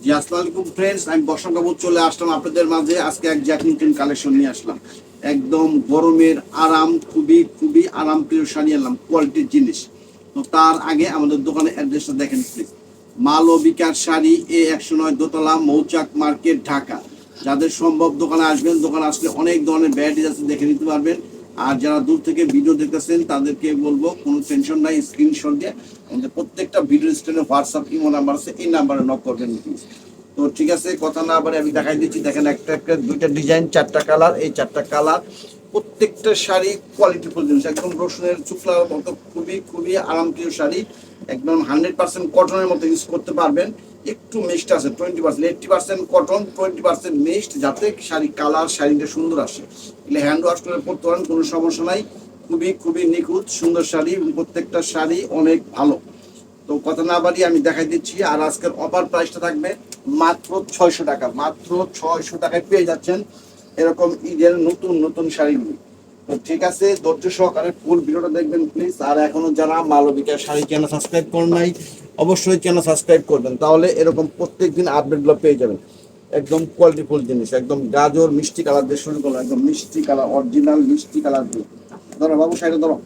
জি আসসালামু আলাইকুম ফ্রেন্ডস, আমি বসন্ত কাপুর চলে আসলাম আপনাদের মাঝে। আজকে এক জ্যাকলিন কালেকশন নিয়ে আসলাম। একদম গরমের আরাম, খুবই খুবই আরাম প্রিয় শাড়ি আনলাম, কোয়ালিটির জিনিস। তো তার আগে আমাদের দোকানের অ্যাড্রেসটা দেখেন প্লিজ। মালবিকার শাড়ি, A109 দোতলা, মৌচাক মার্কেট, ঢাকা। যাদের সম্ভব দোকানে আসবেন, দোকানে আসলে অনেক ধরনের ভ্যারাইটিস আছে, দেখে নিতে পারবেন। আর যারা দূর থেকে ভিডিও দেখতেছেন তাদেরকে বলবো কোনো টেনশন নাই, স্ক্রিনশট দিয়ে আমাদের প্রত্যেকটা ভিডিও স্ক্রিনে হোয়াটসঅ্যাপ ইমো নাম্বার আছে, এই নাম্বারে নক করবেন প্লিজ। তো ঠিক আছে, কথা না বলে আমি দেখাই দিচ্ছি। দেখেন একটা একটা দুইটা ডিজাইন, চারটা কালার, এই চারটা কালার প্রত্যেকটা শাড়ি কোয়ালিটিফুল জিনিস, একদম রসুনের শুক্লার মতো খুবই খুবই আরামপ্রিয় শাড়ি। একদম 100% কটনের মতো ইউজ করতে পারবেন। একটু মিক্সড আছে 20%, 80% কটন, 20% মিক্সড, যাতে শাড়ি কালার শাড়িটা সুন্দর আসে। এগুলো হ্যান্ড ওয়াশ করে পরতে পারেন, কোনো সমস্যা নাই। খুবই খুবই নিখুঁত সুন্দর শাড়ি, প্রত্যেকটা শাড়ি অনেক ভালো। তো কথা না বাড়ি আমি দেখাই দিচ্ছি। আর আজকের অফার প্রাইসটা থাকবে মাত্র 600 টাকা। মাত্র 600 টাকায় পেয়ে যাচ্ছেন এরকম ঈদের নতুন নতুন শাড়িগুলি। তো ঠিক আছে, ধৈর্য সহকারে ফুল ভিডিওটা দেখবেন প্লিজ। আর এখনো যারা মালবিকা শাড়ি চ্যানেল সাবস্ক্রাইব করেন নাই, অবশ্যই চ্যানেল সাবস্ক্রাইব করবেন, তাহলে এরকম প্রত্যেকদিন আপডেটগুলো পেয়ে যাবেন। একদম কোয়ালিটিফুল জিনিস, একদম গাজর মিষ্টি কালার দিয়ে শুরু করলাম, একদম মিষ্টি কালার, অরিজিনাল মিষ্টি কালার দিয়ে। ধরো বাবু শাড়িটা ধরো।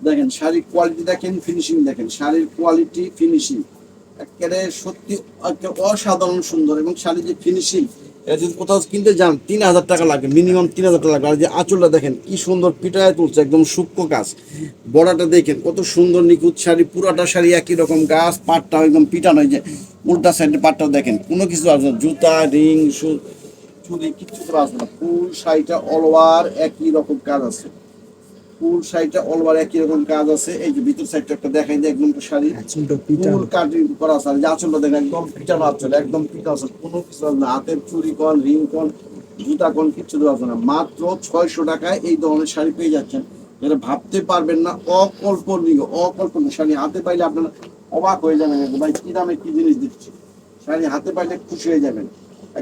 দেখেন শাড়ির কোয়ালিটি, দেখেন ফিনিশিং, দেখেন শাড়ির কোয়ালিটি ফিনিশিং একেবারে সত্যি অসাধারণ সুন্দর। এবং শাড়ির যে ফিনিশিং, এটা যদি কোথাও কিনতে যান 3000 টাকা লাগবে, মিনিমাম 3000 টাকা লাগবে। আর যে আঁচলটা দেখেন কি সুন্দর পিটায় তুলছে, একদম সূক্ষ্ম কাজ। বড়াটা দেখেন কত সুন্দর নিখুঁত শাড়ি, পুরাটা শাড়ি একই রকম গাছ, পাটটা একদম পিটানো। যে উল্টা সাইডের পাটটাও দেখেন, কোনো কিছু আসবে না, জুতা রিং চুড়ি কিচ্ছু করা আসবে না। ফুল শাড়িটা অল ওভার একই রকম কাজ আছে, ফুল শাড়িটা অল ওভার একই রকম কাজ আছে। এই যে ভিতর সাইডটা একটা দেখাই যায়, একদম শাড়ি ফুল কাটিং করা আছে। আর যে আঁচলটা দেখেন একদম পিটানো আঁচল, একদম পিটা আছে, কোনো কিছু আছে না। হাতের চুড়ি কন, রিং কন, জুতা কন কিচ্ছু দেওয়া আছে না। মাত্র 600 টাকায় এই ধরনের শাড়ি পেয়ে যাচ্ছেন, যেটা ভাবতে পারবেন না। অকল্পনীয় অকল্পনীয় শাড়ি হাতে পাইলে আপনারা অবাক হয়ে যাবেন, ভাই কি দামে কি জিনিস দিচ্ছে। শাড়ি হাতে পাইলে খুশি হয়ে যাবেন।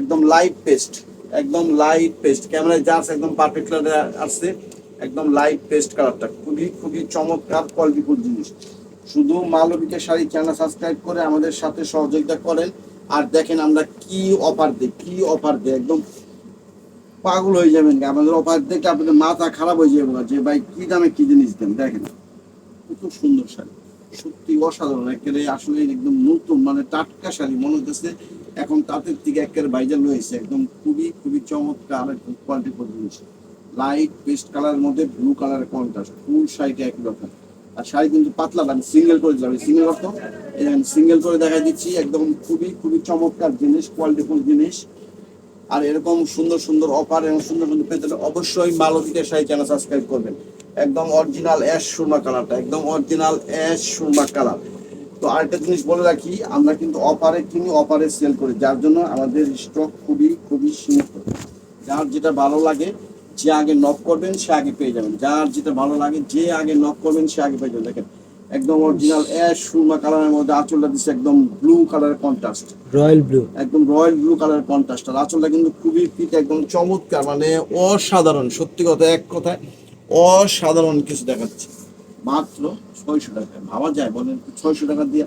একদম লাইট পেস্ট, একদম লাইট পেস্ট, ক্যামেরায় যা আছে একদম পারফেক্ট কালার আসছে। একদম লাইট পেস্ট কালারটা খুবই খুবই চমৎকার কোয়ালিটিফুল জিনিস। শুধু মালবিকা শাড়ি চ্যানেল সাবস্ক্রাইব করে আমাদের সাথে সহযোগিতা করেন। আর দেখেন আমরা কি অফার দিই, কি অফার দিই, একদম পাগল হয়ে যাবেন। আমাদের অফার দেখে আপনাদের মাথা খারাপ হয়ে যাবে যে ভাই কি দামে কি জিনিস দেন। দেখেন কত সুন্দর শাড়ি, সত্যি অসাধারণ একেবারে, আসলে একদম নতুন মানে টাটকা শাড়ি মনে হচ্ছে এখন তাঁতের থেকে একেবারে ভাইজাল রয়েছে। একদম খুবই খুবই চমৎকার কোয়ালিটিফুল জিনিস। লাইট পেস্ট কালারের মধ্যে ব্লু কালারের কন্ট্রাস্ট, ফুল শাড়িটা একই রকম। আর শাড়ি কিন্তু পাতলা, আমি সিঙ্গেল করে দিলাম, সিঙ্গেল অর্থ সিঙ্গেল করে দেখাই দিচ্ছি। একদম খুবই খুবই চমৎকার জিনিস, কোয়ালিটিফুল জিনিস। আর এরকম সুন্দর সুন্দর অফার এবং সুন্দর সুন্দর পেতে হলে অবশ্যই মালবিকা শাড়ি চ্যানেল সাবস্ক্রাইব করবেন। একদম অরিজিনাল অ্যাশ সুরমা কালারটা, একদম অরিজিনাল অ্যাশ সুরমা কালার। তো আরেকটা জিনিস বলে রাখি, আমরা কিন্তু অফারে কিনি, অফারে সেল করি, যার জন্য আমাদের স্টক খুবই খুবই সীমিত। যার যেটা ভালো লাগে যে আগে নক করবেন সে আগে পেয়ে যাবেন। যার যেটা ভালো লাগে যে আগে নক করবেন সে আগে পেয়ে যাবেন। দেখেন একদম অরিজিনাল অ্যাশ সুরমা কালারের মধ্যে আঁচলটা দিচ্ছে একদম ব্লু কালারের কন্ট্রাস্ট, রয়্যাল ব্লু, একদম রয়্যাল ব্লু কালারের কন্ট্রাস্ট। আর আঁচলটা কিন্তু খুবই ফিট, একদম চমৎকার, মানে অসাধারণ। সত্যি কথা, এক কথায় অসাধারণ কিছু দেখাচ্ছে। মাত্র 600 টাকা, ভাবা যায় বলেন? 600 টাকা দিয়ে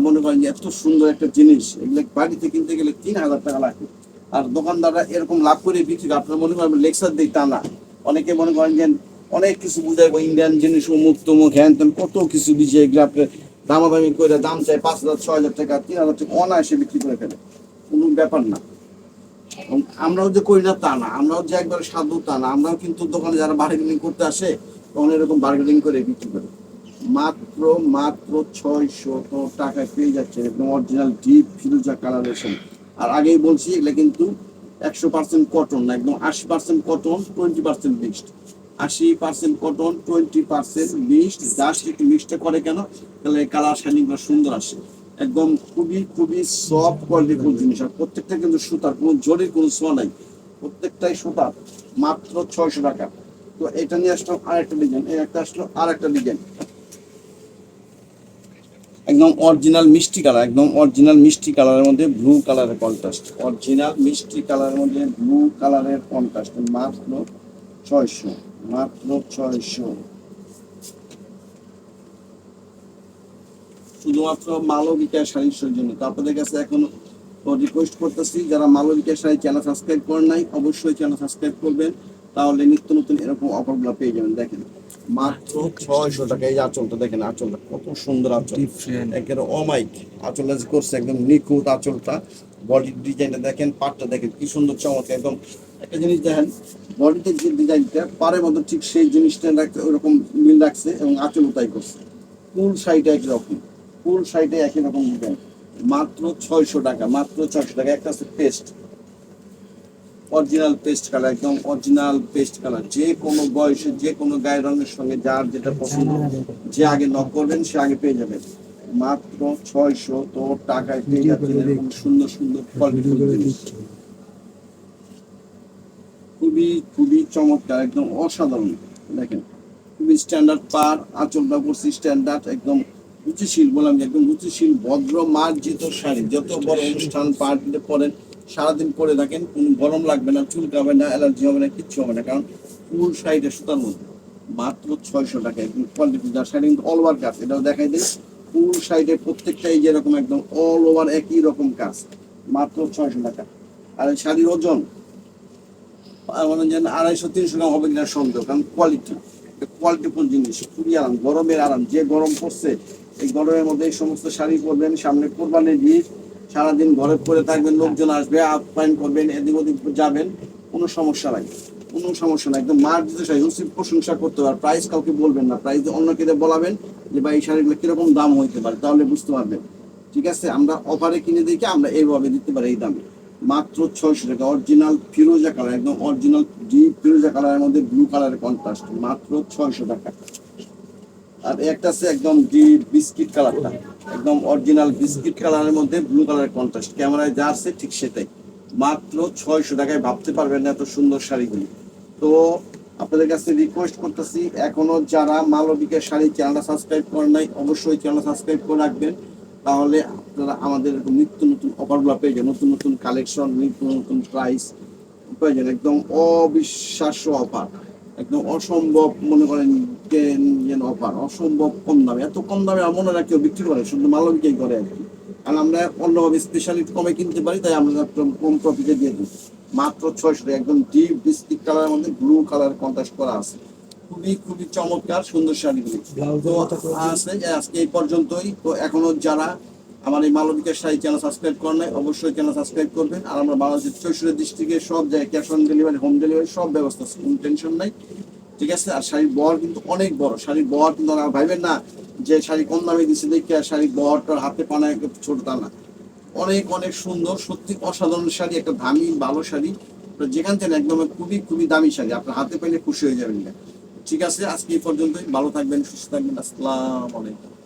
মনে করেন যে এত সুন্দর একটা জিনিস, এগুলো বাড়িতে কিনতে গেলে 3000 টাকা লাগবে। আর দোকানদাররা এরকম লাভ করে বিক্রি করে, আপনারা মনে করেন লেকচার দিই তা না। অনেকে মনে করেন যে অনেক কিছু বুঝাইবো, ইন্ডিয়ান জিনিস অমুক তমুক হ্যান তেন কত কিছু দিচ্ছে, এগুলো আপনার দামাদামি করে দাম চাই 5000 6000 টাকা 3000 টাকা অনায়াসে বিক্রি করে ফেলে, কোনো ব্যাপার না। এবং আমরাও যে করি না তা না, আমরাও যে একবার সাধু তা না, আমরাও কিন্তু দোকানে যারা বার্গেনিং করতে আসে তখন এরকম বার্গেনিং করে বিক্রি করে। মাত্র মাত্র 600 টাকায় পেয়ে যাচ্ছে একদম অরিজিনাল ডিপ ফিরোজা কালারের সঙ্গে। আর আগেই বলছি এগুলো কিন্তু 100% কটন না, একদম 80% cotton, 20% mixed. 80% cotton, 20% mixed. Just একটু মিক্সটা করে কেন, তাহলে কালার শাইনিংটা সুন্দর আসে। একদম খুবই খুবই সফট কোয়ালিটির জিনিস। আর প্রত্যেকটা কিন্তু সুতার, কোনো জরির কোনো ছোঁয়া নাই, প্রত্যেকটাই সুতার। মাত্র 600 টাকা। তো এটা নিয়ে আসলো আরেকটা ডিজাইন, এই একটা আসলো আর একটা ডিজাইন, একদম অরিজিনাল মিষ্টি কালার, একদম অরিজিনাল মিষ্টি কালারের মধ্যে ব্লু কালারের কন্ট্রাস্ট, অরিজিনাল মিষ্টি কালারের মধ্যে ব্লু কালারের কন্ট্রাস্ট। মাত্র 600, মাত্র 600। শুধুমাত্র মালবিকা শাড়ির জন্য। তো আপনাদের কাছে এখন রিকোয়েস্ট করতেছি, যারা মালবিকা শাড়ি চ্যানেল সাবস্ক্রাইব করেন নাই অবশ্যই চ্যানেল সাবস্ক্রাইব করবেন, তাহলে নিত্য নতুন এরকম অফারগুলো পেয়ে যাবেন। দেখেন মাত্র 600 টাকা। এই আঁচলটা দেখেন, আঁচলটা কত সুন্দর আঁচল, একেবারে অমাইক আঁচলটা যে করছে একদম নিখুঁত আঁচলটা। বডির ডিজাইনটা দেখেন, পাটটা দেখেন কি সুন্দর চমৎকার। একদম একটা জিনিস দেখেন, বডিতে যে ডিজাইনটা পাড়ের মতো ঠিক সেই জিনিসটা ওরকম মিল রাখছে এবং আঁচলও তাই করছে। ফুল শাড়িটা একই রকম, ফুল শাড়িটা একই রকম ডিজাইন। মাত্র 600 টাকা, মাত্র 600 টাকা। একটা আছে পেস্ট, অরিজিনাল পেস্ট কালার, একদম অরিজিনাল পেস্ট কালার। যে কোনো বয়সে যে কোনো গায়ের রঙের সঙ্গে যার যেটা পছন্দ, যে আগে নক করবেন সে আগে পেয়ে যাবেন। মাত্র 600 তো টাকায় পেয়ে যাচ্ছেন এরকম সুন্দর সুন্দর কোয়ালিটির জিনিস। খুবই খুবই চমৎকার, একদম অসাধারণ। দেখেন খুবই স্ট্যান্ডার্ড পার, আঁচলটা করছি স্ট্যান্ডার্ড, একদম রুচিশীল। বললাম যে একদম রুচিশীল ভদ্র মার্জিত শাড়ি। যত বড় অনুষ্ঠান পার্টিতে পরেন, সারাদিন পরে থাকেন, কোনো গরম লাগবে না, চুলকাবে না, অ্যালার্জি হবে না, কিচ্ছু হবে না, কারণ ফুল শাড়িটা সুতার মধ্যে। মাত্র 600 টাকা একদম কোয়ালিটি। যার শাড়ি কিন্তু অল ওভার কাজ, এটাও দেখাই দিই। ফুল শাড়িতে প্রত্যেকটাই যেরকম একদম অল ওভার একই রকম কাজ, মাত্র 600 টাকা। আর এই শাড়ির ওজন মানে যেন 250-300 গ্রাম হবে কিনা সন্দেহ, কারণ কোয়ালিটিফুল জিনিস, খুবই আরাম, গরমের আরাম। যে গরম পড়ছে এই গরমের মধ্যে এই সমস্ত শাড়ি পরবেন, সামনে কোরবানির ঈদ, সারাদিন ঘরে পরে থাকবেন, লোকজন আসবে, আপ্যায়ন করবেন, এদিক ওদিক যাবেন, কোনো সমস্যা নাই, কোনো সমস্যা নাই। একদম মার্জিত শাড়ি, রুচির প্রশংসা করতে পারে। প্রাইস কাউকে বলবেন না, প্রাইস অন্য কেটে বলাবেন যে ভাই এই শাড়িগুলো কিরকম দাম হইতে পারে, তাহলে বুঝতে পারবেন। ঠিক আছে, আমরা অফারে কিনে দেখে আমরা এইভাবে দিতে পারি এই দামে। মাত্র 600 টাকা। অরিজিনাল ফিরোজা কালার, একদম অরিজিনাল ডিপ ফিরোজা কালারের মধ্যে ব্লু কালারের কন্ট্রাস্ট, মাত্র 600 টাকা। আর একটা আছে একদম ডিপ বিস্কিট কালারটা, একদম অরিজিনাল বিস্কিট কালারের মধ্যে ব্লু কালারের কন্ট্রাস্ট, ক্যামেরায় যা আছে ঠিক সেটাই। মাত্র 600 টাকায় ভাবতে পারবেন না এত সুন্দর শাড়িগুলি। তো আপনাদের কাছে রিকোয়েস্ট করতেছি, এখনো যারা মালবিকা শাড়ি চ্যানেলটা সাবস্ক্রাইব করেন নাই অবশ্যই চ্যানেল সাবস্ক্রাইব করে রাখবেন, তাহলে আপনারা আমাদের নিত্য নতুন অফারগুলো পেয়ে যাবেন, নতুন নতুন কালেকশন, নিত্য নতুন প্রাইস পেয়ে যাবেন। একদম অবিশ্বাস্য অফার, একদম অসম্ভব মনে করেন যেন অফার, অসম্ভব কম দামে। এত কম দামে আর মনে রাখি বিক্রি করে, শুধু মালবিকাই করে আর কি। কারণ আমরা অন্যভাবে স্পেশালি কমে কিনতে পারি, তাই আমরা কম প্রফিটে দিয়ে দিই। মাত্র 600 টাকা, একদম ডিপ বিস্কিট কালারের মধ্যে ব্লু কালার কন্ট্রাস্ট করা আছে। খুবই খুবই চমৎকার সুন্দর শাড়িগুলি। তো আজকে এই পর্যন্তই। তো এখনো যারা আমার এই মালবিকা শাড়ি চ্যানেল সাবস্ক্রাইব করেন নাই অবশ্যই চ্যানেল সাবস্ক্রাইব করবেন। আর আমরা বাংলাদেশের 64 ডিস্ট্রিক্টে সব জায়গায় cash on delivery, home delivery সব ব্যবস্থা আছে, কোনো টেনশন নাই। ঠিক আছে, আর শাড়ির বহর কিন্তু অনেক বড়। শাড়ির বহর কিন্তু ভাইবেন না যে শাড়ি কম দামে দিচ্ছে দেখে শাড়ির বহরটার হাতে পানায় ছোট, তা না। অনেক অনেক সুন্দর, সত্যি অসাধারণ শাড়ি, একটা দামি ভালো শাড়ি। যেখান থেকে একদম খুবই খুবই দামি শাড়ি, আপনার হাতে পেলে খুশি হয়ে যাবেন। ঠিক আছে, আজকে এই পর্যন্তই। ভালো থাকবেন, সুস্থ থাকবেন। আসসালামু আলাইকুম।